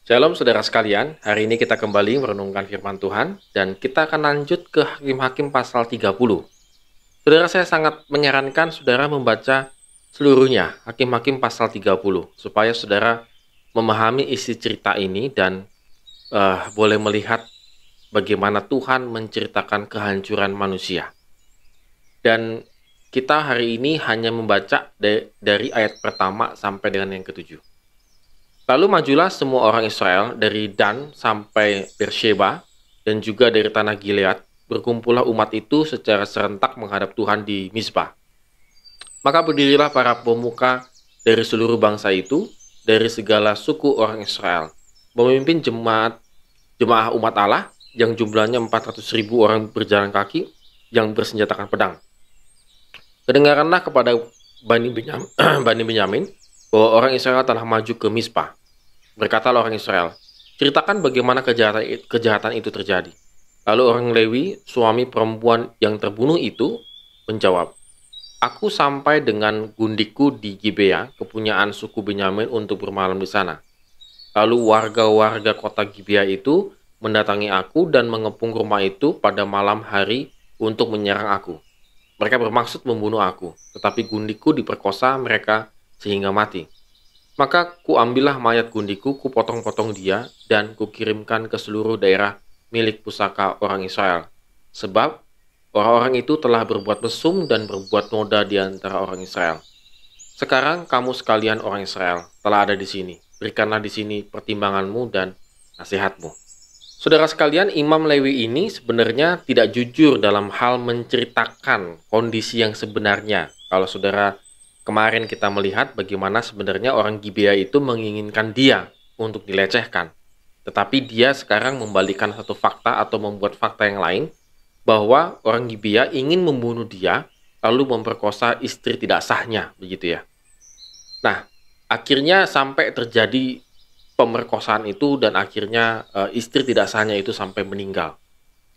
Shalom saudara sekalian, hari ini kita kembali merenungkan firman Tuhan dan kita akan lanjut ke Hakim-Hakim pasal 30. Saudara, saya sangat menyarankan saudara membaca seluruhnya Hakim-Hakim pasal 30 supaya saudara memahami isi cerita ini dan boleh melihat bagaimana Tuhan menceritakan kehancuran manusia. Dan kita hari ini hanya membaca dari ayat pertama sampai dengan yang ketujuh. Lalu majulah semua orang Israel dari Dan sampai Beersheba dan juga dari tanah Gilead, berkumpullah umat itu secara serentak menghadap Tuhan di Mizpah. Maka berdirilah para pemuka dari seluruh bangsa itu, dari segala suku orang Israel, memimpin jemaah umat Allah yang jumlahnya 400.000 orang berjalan kaki yang bersenjatakan pedang. Kedengaranlah kepada Bani Benyamin bahwa orang Israel telah maju ke Mizpah. Berkatalah orang Israel, ceritakan bagaimana kejahatan itu terjadi. Lalu orang Lewi, suami perempuan yang terbunuh itu, menjawab, aku sampai dengan gundikku di Gibea, kepunyaan suku Benyamin untuk bermalam di sana. Lalu warga-warga kota Gibea itu mendatangi aku dan mengepung rumah itu pada malam hari untuk menyerang aku. Mereka bermaksud membunuh aku, tetapi gundikku diperkosa mereka sehingga mati. Maka kuambillah mayat gundiku, kupotong-potong dia, dan kukirimkan ke seluruh daerah milik pusaka orang Israel. Sebab orang-orang itu telah berbuat mesum dan berbuat noda di antara orang Israel. Sekarang kamu sekalian orang Israel telah ada di sini. Berikanlah di sini pertimbanganmu dan nasihatmu. Saudara sekalian, Imam Lewi ini sebenarnya tidak jujur dalam hal menceritakan kondisi yang sebenarnya. Kalau saudara kemarin kita melihat bagaimana sebenarnya orang Gibea itu menginginkan dia untuk dilecehkan. Tetapi dia sekarang membalikan satu fakta atau membuat fakta yang lain bahwa orang Gibea ingin membunuh dia lalu memperkosa istri tidak sahnya, begitu ya. Nah, akhirnya sampai terjadi pemerkosaan itu dan akhirnya istri tidak sahnya itu sampai meninggal.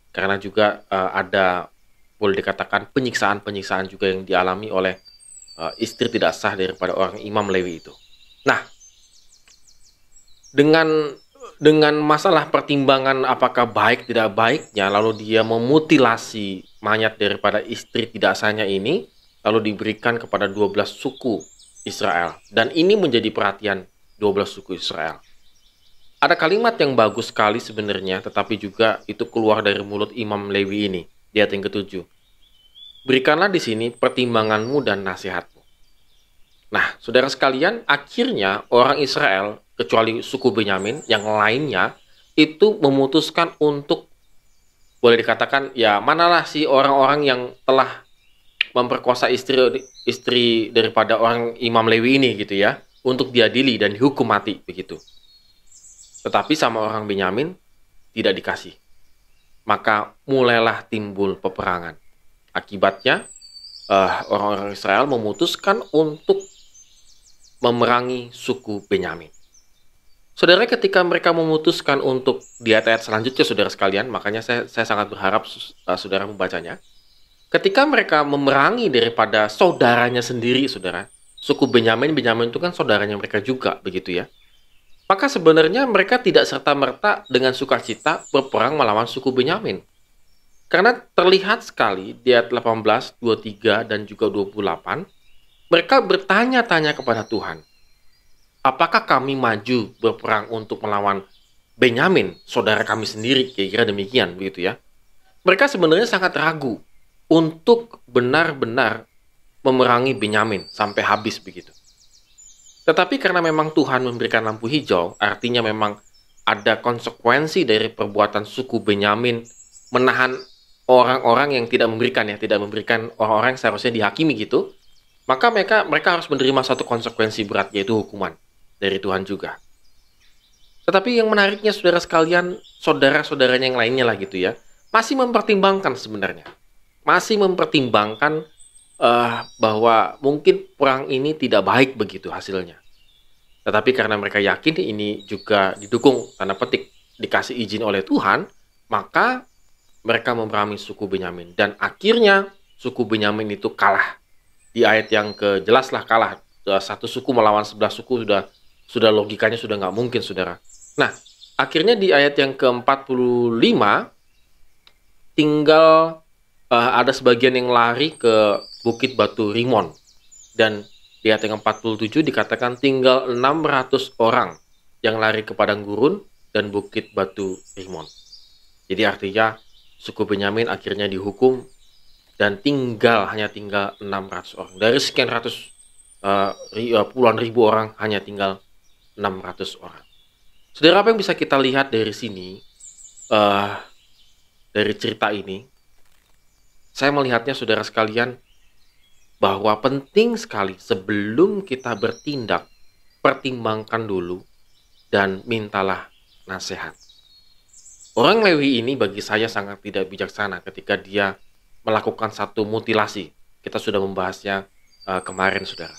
Karena juga ada boleh dikatakan penyiksaan-penyiksaan juga yang dialami oleh istri tidak sah daripada orang Imam Lewi itu. Nah, dengan masalah pertimbangan apakah baik tidak baiknya, lalu dia memutilasi mayat daripada istri tidak sahnya ini, lalu diberikan kepada 12 suku Israel. Dan ini menjadi perhatian 12 suku Israel. Ada kalimat yang bagus sekali sebenarnya, tetapi juga itu keluar dari mulut Imam Lewi ini, di ayat yang ketujuh. Berikanlah di sini pertimbanganmu dan nasihatmu. Nah, saudara sekalian, akhirnya orang Israel, kecuali suku Benyamin, yang lainnya, itu memutuskan untuk, boleh dikatakan, ya manalah si orang-orang yang telah memperkosa istri daripada orang Imam Lewi ini gitu ya, untuk diadili dan dihukum mati begitu. Tetapi sama orang Benyamin tidak dikasih. Maka mulailah timbul peperangan. Akibatnya orang-orang Israel memutuskan untuk memerangi suku Benyamin. Saudara, ketika mereka memutuskan untuk di ayat-ayat selanjutnya, saudara sekalian, makanya saya sangat berharap saudara membacanya. Ketika mereka memerangi daripada saudaranya sendiri, saudara, suku Benyamin itu kan saudaranya mereka juga, begitu ya. Maka sebenarnya mereka tidak serta-merta dengan sukacita berperang melawan suku Benyamin. Karena terlihat sekali di ayat 18, 23, dan juga 28, mereka bertanya-tanya kepada Tuhan, apakah kami maju berperang untuk melawan Benyamin, saudara kami sendiri, kira-kira demikian, begitu ya. Mereka sebenarnya sangat ragu untuk benar-benar memerangi Benyamin sampai habis begitu. Tetapi karena memang Tuhan memberikan lampu hijau, artinya memang ada konsekuensi dari perbuatan suku Benyamin menahan orang-orang yang tidak memberikan orang-orang yang seharusnya dihakimi gitu, maka mereka harus menerima satu konsekuensi berat, yaitu hukuman dari Tuhan juga. Tetapi yang menariknya saudara sekalian, saudara-saudaranya yang lainnya lah gitu ya, masih mempertimbangkan sebenarnya. Masih mempertimbangkan bahwa mungkin perang ini tidak baik begitu hasilnya. Tetapi karena mereka yakin ini juga didukung, tanda petik, dikasih izin oleh Tuhan, maka mereka memerangi suku Benyamin. Dan akhirnya suku Benyamin itu kalah. Di ayat yang jelas lah kalah. Satu suku melawan 11 suku sudah logikanya sudah nggak mungkin, saudara. Nah, akhirnya di ayat yang ke-45, tinggal ada sebagian yang lari ke Bukit Batu Rimon. Dan di ayat yang ke-47 dikatakan tinggal 600 orang yang lari ke padang gurun dan Bukit Batu Rimon. Jadi artinya suku Benyamin akhirnya dihukum dan hanya tinggal 600 orang. Dari sekian ratus puluhan ribu orang hanya tinggal 600 orang. Saudara, apa yang bisa kita lihat dari sini, dari cerita ini? Saya melihatnya, saudara sekalian, bahwa penting sekali sebelum kita bertindak, pertimbangkan dulu dan mintalah nasihat. Orang Lewi ini bagi saya sangat tidak bijaksana ketika dia melakukan satu mutilasi. Kita sudah membahasnya kemarin, saudara.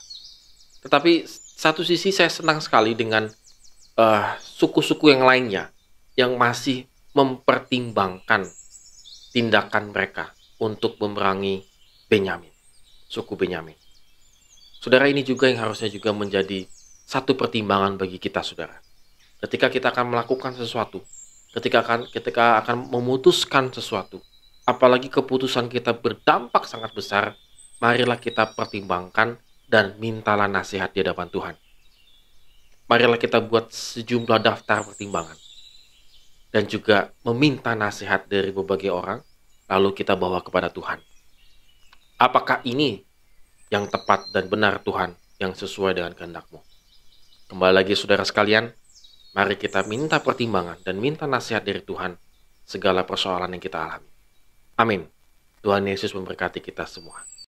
Tetapi satu sisi saya senang sekali dengan suku-suku yang lainnya yang masih mempertimbangkan tindakan mereka untuk memerangi Benyamin, suku Benyamin. Saudara, ini juga yang harusnya juga menjadi satu pertimbangan bagi kita, saudara. Ketika kita akan melakukan sesuatu, ketika akan memutuskan sesuatu, apalagi keputusan kita berdampak sangat besar, marilah kita pertimbangkan dan mintalah nasihat di hadapan Tuhan. Marilah kita buat sejumlah daftar pertimbangan dan juga meminta nasihat dari berbagai orang, lalu kita bawa kepada Tuhan. Apakah ini yang tepat dan benar, Tuhan, yang sesuai dengan kehendak-Mu? Kembali lagi, saudara sekalian, mari kita minta pertimbangan dan minta nasihat dari Tuhan segala persoalan yang kita alami. Amin. Tuhan Yesus memberkati kita semua.